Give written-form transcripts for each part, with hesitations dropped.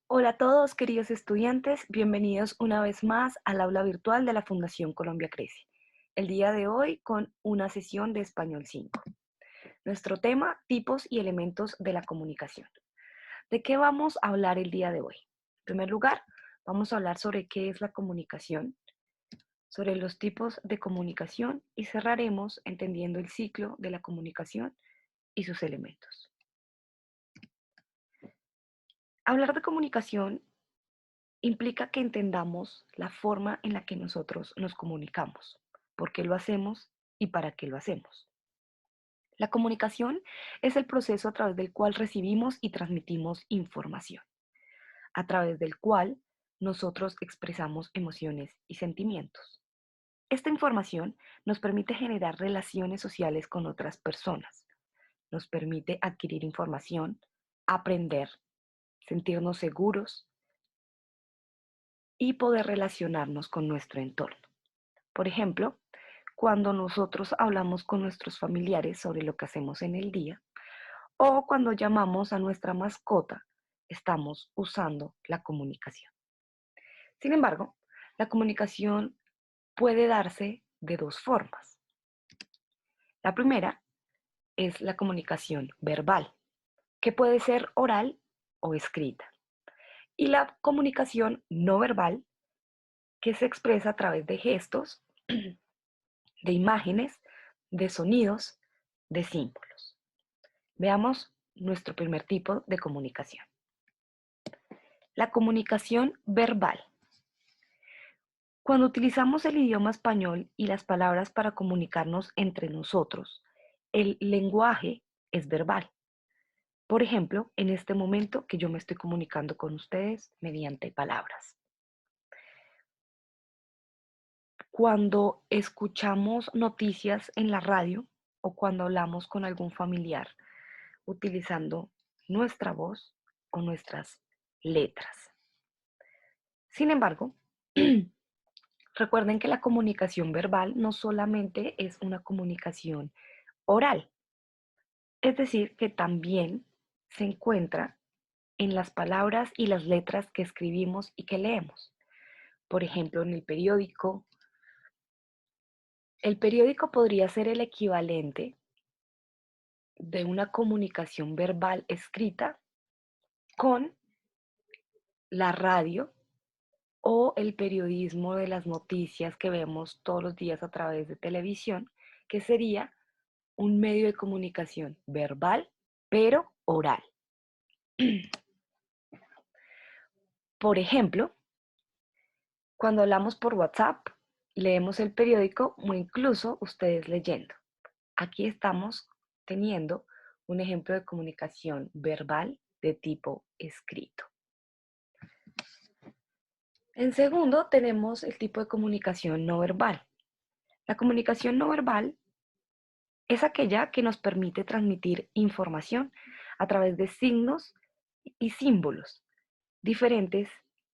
Hola a todos, queridos estudiantes, bienvenidos una vez más al aula virtual de la Fundación Colombia Crece. El día de hoy con una sesión de Español 5. Nuestro tema, tipos y elementos de la comunicación. ¿De qué vamos a hablar el día de hoy? En primer lugar, vamos a hablar sobre qué es la comunicación, sobre los tipos de comunicación y cerraremos entendiendo el ciclo de la comunicación y sus elementos. Hablar de comunicación implica que entendamos la forma en la que nosotros nos comunicamos, por qué lo hacemos y para qué lo hacemos. La comunicación es el proceso a través del cual recibimos y transmitimos información, a través del cual nosotros expresamos emociones y sentimientos. Esta información nos permite generar relaciones sociales con otras personas, nos permite adquirir información, aprender, sentirnos seguros y poder relacionarnos con nuestro entorno. Por ejemplo, cuando nosotros hablamos con nuestros familiares sobre lo que hacemos en el día o cuando llamamos a nuestra mascota, estamos usando la comunicación. Sin embargo, la comunicación puede darse de dos formas. La primera es la comunicación verbal, que puede ser oral o escrita, y la comunicación no verbal, que se expresa a través de gestos, de imágenes, de sonidos, de símbolos. Veamos nuestro primer tipo de comunicación. La comunicación verbal. Cuando utilizamos el idioma español y las palabras para comunicarnos entre nosotros, el lenguaje es verbal. Por ejemplo, en este momento que yo me estoy comunicando con ustedes mediante palabras. Cuando escuchamos noticias en la radio o cuando hablamos con algún familiar utilizando nuestra voz o nuestras letras. Sin embargo, recuerden que la comunicación verbal no solamente es una comunicación oral, es decir, que también se encuentra en las palabras y las letras que escribimos y que leemos. Por ejemplo, en el periódico podría ser el equivalente de una comunicación verbal escrita con la radio o el periodismo de las noticias que vemos todos los días a través de televisión, que sería un medio de comunicación verbal, pero oral. Por ejemplo, cuando hablamos por WhatsApp, leemos el periódico o incluso ustedes leyendo. Aquí estamos teniendo un ejemplo de comunicación verbal de tipo escrito. En segundo, tenemos el tipo de comunicación no verbal. La comunicación no verbal es aquella que nos permite transmitir información a través de signos y símbolos diferentes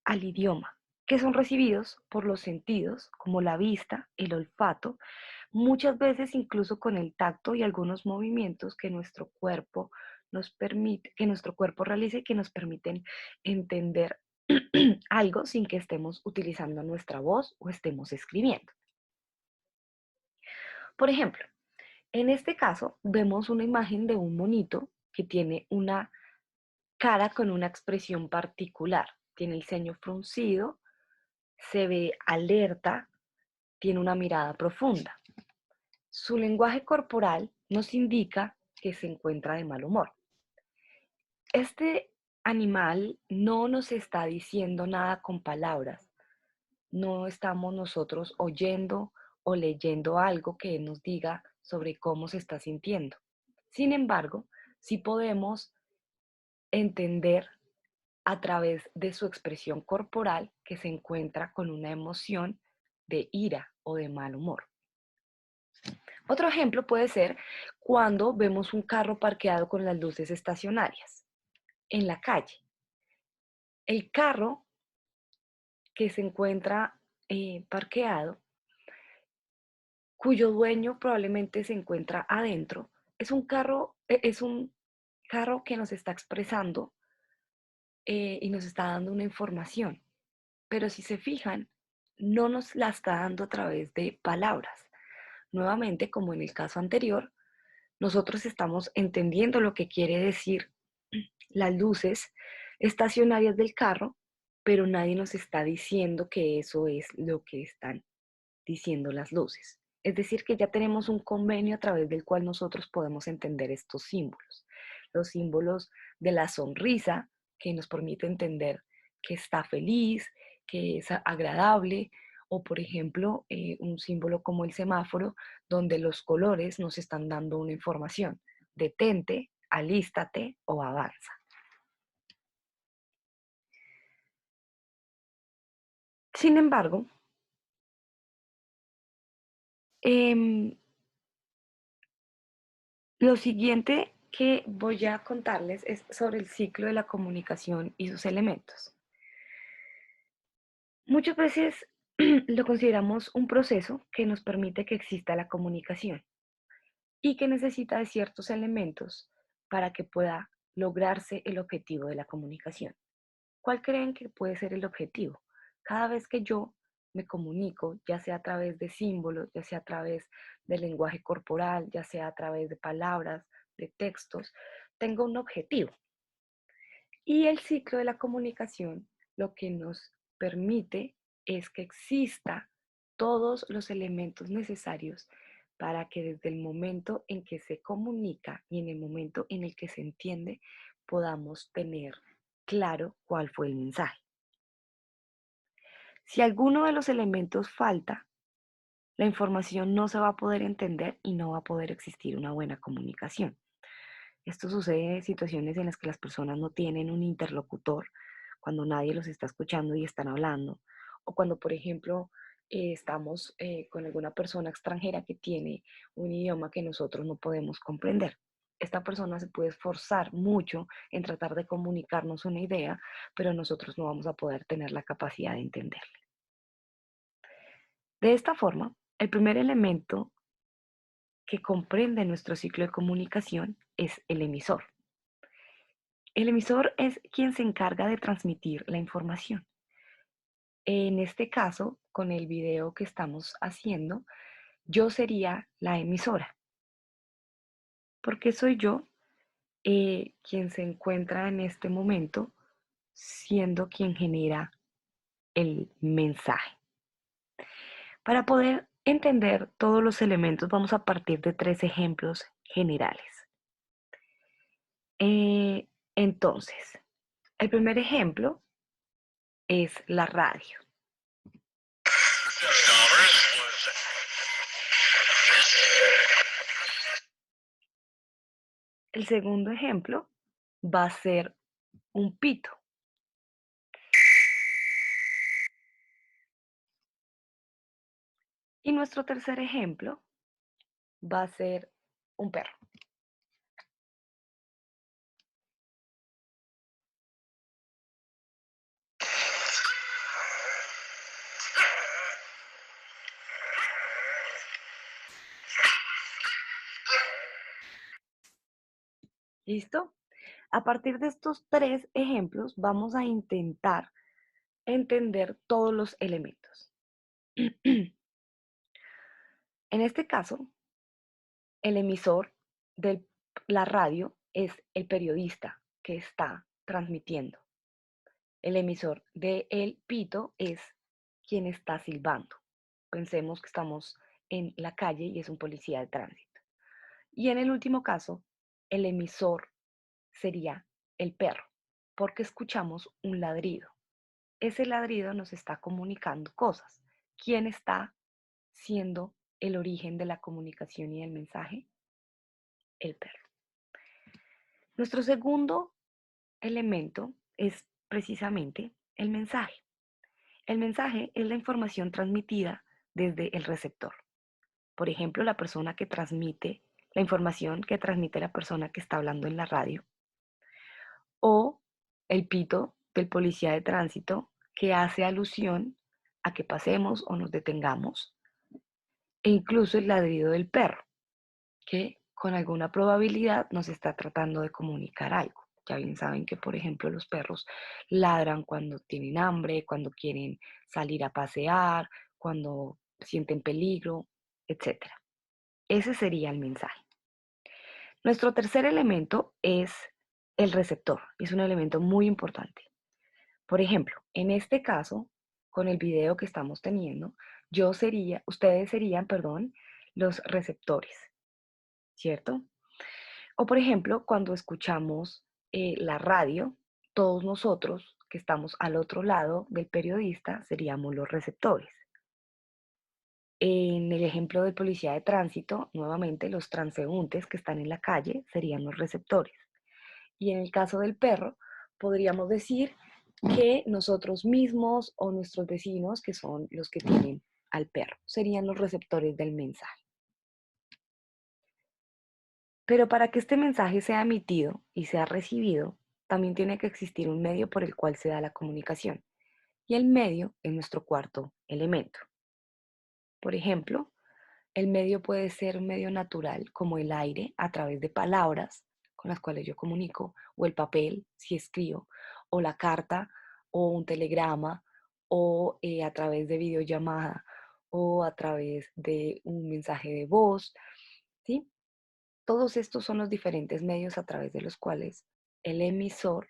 al idioma, que son recibidos por los sentidos como la vista, el olfato, muchas veces incluso con el tacto y algunos movimientos que nuestro cuerpo realice y que nos permiten entender algo sin que estemos utilizando nuestra voz o estemos escribiendo. Por ejemplo, en este caso vemos una imagen de un monito que tiene una cara con una expresión particular. Tiene el ceño fruncido, se ve alerta, tiene una mirada profunda. Su lenguaje corporal nos indica que se encuentra de mal humor. Este animal no nos está diciendo nada con palabras, no estamos nosotros oyendo o leyendo algo que nos diga sobre cómo se está sintiendo. Sin embargo, sí podemos entender a través de su expresión corporal que se encuentra con una emoción de ira o de mal humor. Otro ejemplo puede ser cuando vemos un carro parqueado con las luces estacionarias en la calle. El carro que se encuentra parqueado, cuyo dueño probablemente se encuentra adentro, es un carro que nos está expresando y nos está dando una información. Pero si se fijan, no nos la está dando a través de palabras. Nuevamente, como en el caso anterior, nosotros estamos entendiendo lo que quiere decir las luces estacionarias del carro, pero nadie nos está diciendo que eso es lo que están diciendo las luces. Es decir, que ya tenemos un convenio a través del cual nosotros podemos entender estos símbolos. Los símbolos de la sonrisa, que nos permite entender que está feliz, que es agradable, o por ejemplo, un símbolo como el semáforo, donde los colores nos están dando una información. Detente, alístate o avanza. Sin embargo, em, lo siguiente que voy a contarles es sobre el ciclo de la comunicación y sus elementos. Muchas veces lo consideramos un proceso que nos permite que exista la comunicación y que necesita de ciertos elementos para que pueda lograrse el objetivo de la comunicación. ¿Cuál creen que puede ser el objetivo? Cada vez que yo me comunico, ya sea a través de símbolos, ya sea a través del lenguaje corporal, ya sea a través de palabras, de textos, tengo un objetivo. Y el ciclo de la comunicación lo que nos permite es que exista todos los elementos necesarios para que desde el momento en que se comunica y en el momento en el que se entiende, podamos tener claro cuál fue el mensaje. Si alguno de los elementos falta, la información no se va a poder entender y no va a poder existir una buena comunicación. Esto sucede en situaciones en las que las personas no tienen un interlocutor, cuando nadie los está escuchando y están hablando, o cuando, por ejemplo, estamos con alguna persona extranjera que tiene un idioma que nosotros no podemos comprender. Esta persona se puede esforzar mucho en tratar de comunicarnos una idea, pero nosotros no vamos a poder tener la capacidad de entenderla. De esta forma, el primer elemento que comprende nuestro ciclo de comunicación es el emisor. El emisor es quien se encarga de transmitir la información. En este caso, con el video que estamos haciendo, yo sería la emisora, porque soy yo quien se encuentra en este momento siendo quien genera el mensaje. Para poder entender todos los elementos, vamos a partir de tres ejemplos generales. Entonces, el primer ejemplo es la radio. El segundo ejemplo va a ser un pito. Y nuestro tercer ejemplo va a ser un perro. ¿Listo? A partir de estos tres ejemplos vamos a intentar entender todos los elementos. En este caso, el emisor de la radio es el periodista que está transmitiendo. El emisor de el pito es quien está silbando. Pensemos que estamos en la calle y es un policía de tránsito. Y en el último caso, el emisor sería el perro, porque escuchamos un ladrido. Ese ladrido nos está comunicando cosas. ¿Quién está siendo el origen de la comunicación y el mensaje? El perro. Nuestro segundo elemento es precisamente el mensaje. El mensaje es la información transmitida desde el receptor. Por ejemplo, la persona que transmite la información que transmite la persona que está hablando en la radio, o el pito del policía de tránsito que hace alusión a que pasemos o nos detengamos, e incluso el ladrido del perro que con alguna probabilidad nos está tratando de comunicar algo. Ya bien saben que, por ejemplo, los perros ladran cuando tienen hambre, cuando quieren salir a pasear, cuando sienten peligro, etcétera. Ese sería el mensaje. Nuestro tercer elemento es el receptor. Es un elemento muy importante. Por ejemplo, en este caso, con el video que estamos teniendo, ustedes serían, perdón, los receptores, ¿cierto? O por ejemplo, cuando escuchamos la radio, todos nosotros que estamos al otro lado del periodista seríamos los receptores. En el ejemplo del policía de tránsito, nuevamente los transeúntes que están en la calle serían los receptores. Y en el caso del perro, podríamos decir que nosotros mismos o nuestros vecinos, que son los que tienen al perro, serían los receptores del mensaje. Pero para que este mensaje sea emitido y sea recibido, también tiene que existir un medio por el cual se da la comunicación. Y el medio es nuestro cuarto elemento. Por ejemplo, el medio puede ser un medio natural, como el aire, a través de palabras con las cuales yo comunico, o el papel, si escribo, o la carta, o un telegrama, o a través de videollamada, o a través de un mensaje de voz, ¿sí? Todos estos son los diferentes medios a través de los cuales el emisor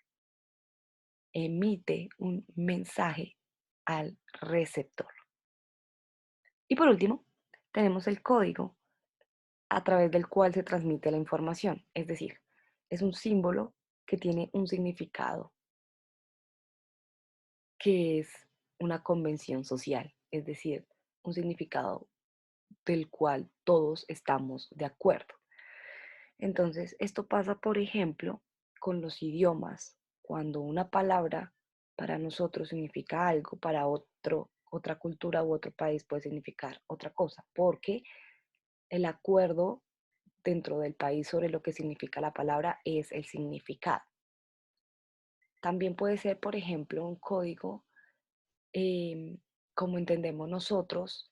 emite un mensaje al receptor. Y por último, tenemos el código a través del cual se transmite la información. Es decir, es un símbolo que tiene un significado, que es una convención social, es decir, un significado del cual todos estamos de acuerdo. Entonces, esto pasa, por ejemplo, con los idiomas. Cuando una palabra para nosotros significa algo, para otra cultura u otro país puede significar otra cosa, porque el acuerdo dentro del país sobre lo que significa la palabra es el significado. También puede ser, por ejemplo, un código, como entendemos nosotros,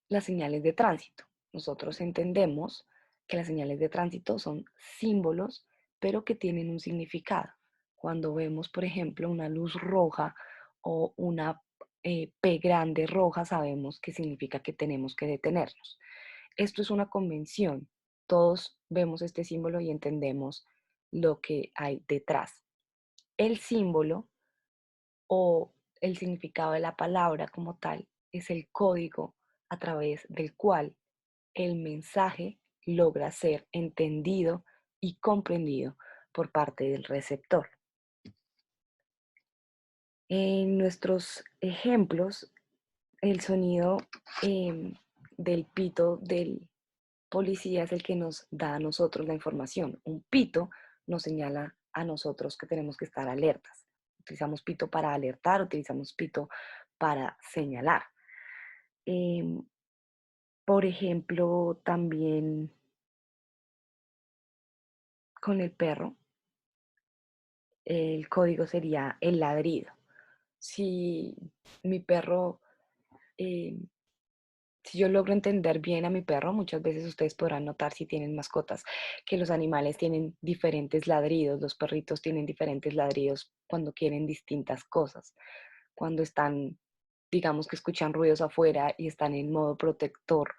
las señales de tránsito. Nosotros entendemos que las señales de tránsito son símbolos, pero que tienen un significado. Cuando vemos, por ejemplo, una luz roja o una P grande roja, sabemos que significa que tenemos que detenernos. Esto es una convención. Todos vemos este símbolo y entendemos lo que hay detrás. El símbolo o el significado de la palabra como tal es el código a través del cual el mensaje logra ser entendido y comprendido por parte del receptor. En nuestros ejemplos, el sonido del pito del policía es el que nos da a nosotros la información. Un pito nos señala a nosotros que tenemos que estar alertas. Utilizamos pito para alertar, utilizamos pito para señalar. Em, por ejemplo, también con el perro, el código sería el ladrido. Si mi perro, eh, si yo logro entender bien a mi perro, muchas veces ustedes podrán notar si tienen mascotas que los animales tienen diferentes ladridos, los perritos tienen diferentes ladridos cuando quieren distintas cosas, cuando están, digamos que escuchan ruidos afuera y están en modo protector,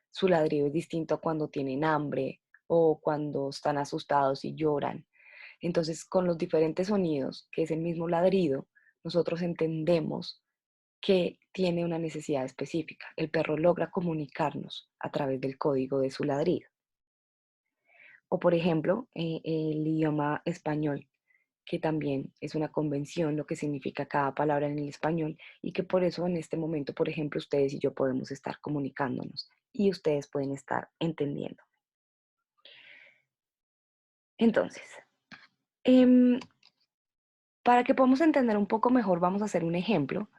su ladrido es distinto a cuando tienen hambre o cuando están asustados y lloran. Entonces, con los diferentes sonidos, que es el mismo ladrido, nosotros entendemos que tiene una necesidad específica. El perro logra comunicarnos a través del código de su ladrido. O por ejemplo, el idioma español, que también es una convención, lo que significa cada palabra en el español y que por eso en este momento, por ejemplo, ustedes y yo podemos estar comunicándonos y ustedes pueden estar entendiendo. Entonces, em, para que podamos entender un poco mejor, vamos a hacer un ejemplo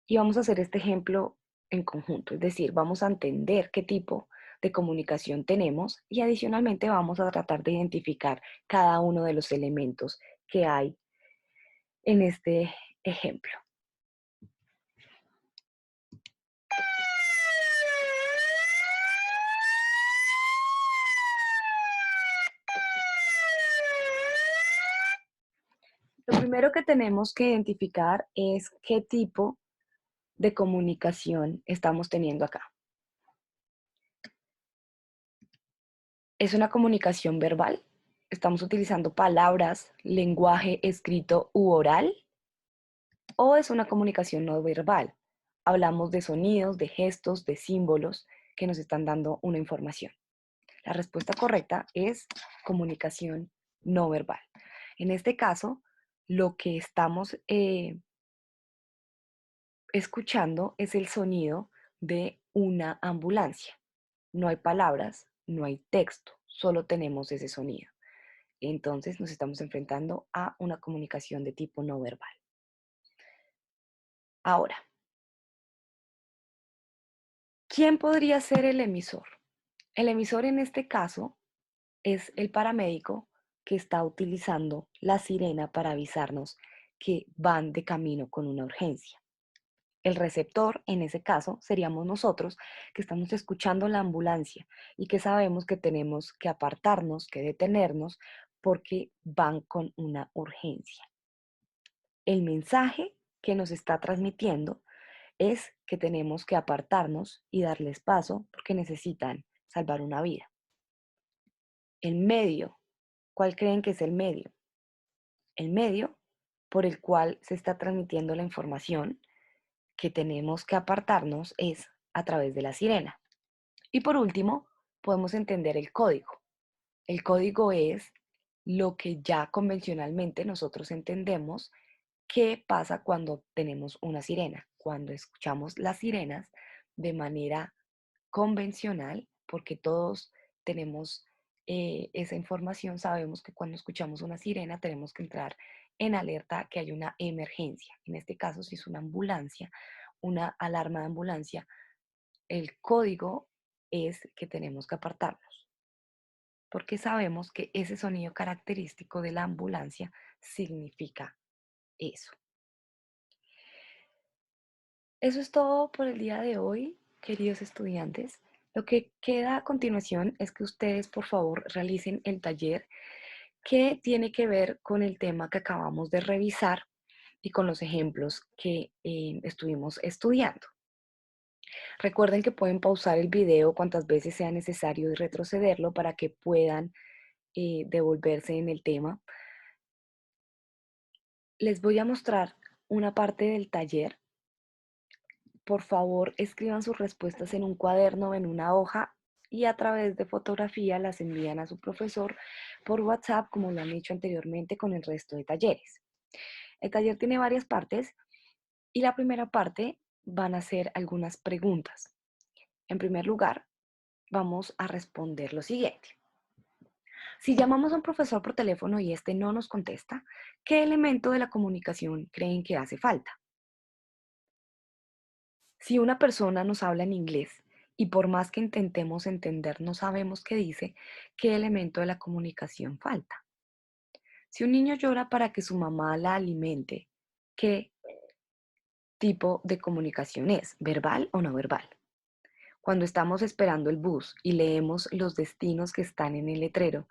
y vamos a hacer este ejemplo en conjunto, es decir, vamos a entender qué tipo de comunicación tenemos y adicionalmente vamos a tratar de identificar cada uno de los elementos que hay en este ejemplo. Lo primero que tenemos que identificar es qué tipo de comunicación estamos teniendo acá. ¿Es una comunicación verbal? ¿Estamos utilizando palabras, lenguaje escrito u oral? ¿O es una comunicación no verbal? Hablamos de sonidos, de gestos, de símbolos que nos están dando una información. La respuesta correcta es comunicación no verbal. En este caso, lo que estamos escuchando es el sonido de una ambulancia. No hay palabras, no hay texto, solo tenemos ese sonido. Entonces nos estamos enfrentando a una comunicación de tipo no verbal. Ahora, ¿quién podría ser el emisor? El emisor en este caso es el paramédico que está utilizando la sirena para avisarnos que van de camino con una urgencia. El receptor, en ese caso, seríamos nosotros que estamos escuchando la ambulancia y que sabemos que tenemos que apartarnos, que detenernos, porque van con una urgencia. El mensaje que nos está transmitiendo es que tenemos que apartarnos y darles paso porque necesitan salvar una vida. El medio, ¿cuál creen que es el medio? El medio por el cual se está transmitiendo la información que tenemos que apartarnos es a través de la sirena. Y por último, podemos entender el código. El código es lo que ya convencionalmente nosotros entendemos que pasa cuando tenemos una sirena, cuando escuchamos las sirenas de manera convencional, porque todos tenemos esa información, sabemos que cuando escuchamos una sirena tenemos que entrar en alerta que hay una emergencia. En este caso, si es una ambulancia, una alarma de ambulancia, el código es que tenemos que apartarnos, porque sabemos que ese sonido característico de la ambulancia significa eso. Eso es todo por el día de hoy, queridos estudiantes. Lo que queda a continuación es que ustedes, por favor, realicen el taller que tiene que ver con el tema que acabamos de revisar y con los ejemplos que estuvimos estudiando. Recuerden que pueden pausar el video cuantas veces sea necesario y retrocederlo para que puedan devolverse en el tema. Les voy a mostrar una parte del taller. Por favor, escriban sus respuestas en un cuaderno o en una hoja y a través de fotografía las envían a su profesor por WhatsApp, como lo han hecho anteriormente con el resto de talleres. El taller tiene varias partes y la primera parte van a ser algunas preguntas. En primer lugar, vamos a responder lo siguiente. Si llamamos a un profesor por teléfono y este no nos contesta, ¿qué elemento de la comunicación creen que hace falta? Si una persona nos habla en inglés y por más que intentemos entender no sabemos qué dice, ¿qué elemento de la comunicación falta? Si un niño llora para que su mamá la alimente, ¿qué tipo de comunicación es? ¿Verbal o no verbal? Cuando estamos esperando el bus y leemos los destinos que están en el letrero,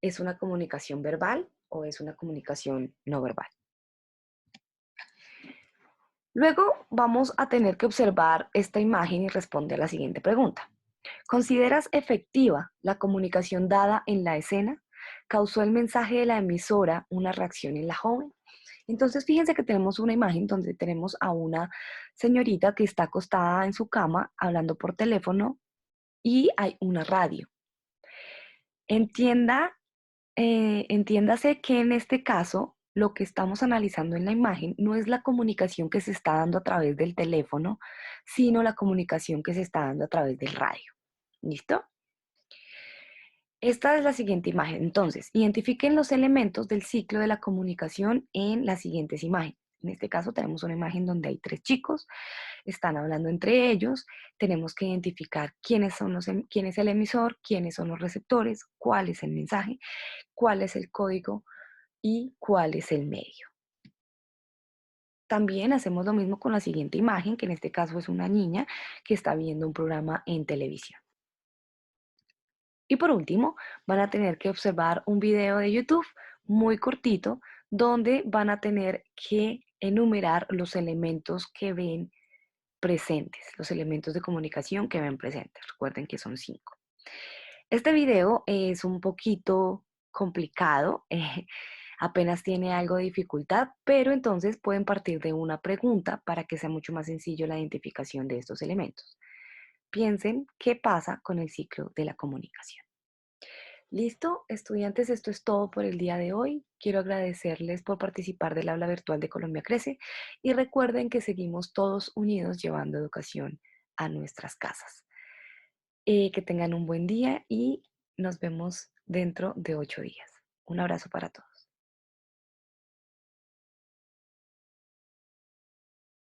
¿es una comunicación verbal o es una comunicación no verbal? Luego vamos a tener que observar esta imagen y responder a la siguiente pregunta. ¿Consideras efectiva la comunicación dada en la escena? ¿Causó el mensaje de la emisora una reacción en la joven? Entonces, fíjense que tenemos una imagen donde tenemos a una señorita que está acostada en su cama hablando por teléfono y hay una radio. Entienda, entiéndase que en este caso lo que estamos analizando en la imagen no es la comunicación que se está dando a través del teléfono, sino la comunicación que se está dando a través del radio. ¿Listo? Esta es la siguiente imagen. Entonces, identifiquen los elementos del ciclo de la comunicación en las siguientes imágenes. En este caso tenemos una imagen donde hay tres chicos, están hablando entre ellos, tenemos que identificar quién es el emisor, quiénes son los receptores, cuál es el mensaje, cuál es el código y cuál es el medio. También hacemos lo mismo con la siguiente imagen, que en este caso es una niña que está viendo un programa en televisión. Y por último, van a tener que observar un video de YouTube muy cortito donde van a tener que enumerar los elementos que ven presentes, los elementos de comunicación que ven presentes. Recuerden que son 5. Este video es un poquito complicado, apenas tiene algo de dificultad, pero entonces pueden partir de una pregunta para que sea mucho más sencillo la identificación de estos elementos. Piensen qué pasa con el ciclo de la comunicación. Listo, estudiantes, esto es todo por el día de hoy. Quiero agradecerles por participar del aula virtual de Colombia Crece y recuerden que seguimos todos unidos llevando educación a nuestras casas. Que tengan un buen día y nos vemos dentro de 8 días. Un abrazo para todos.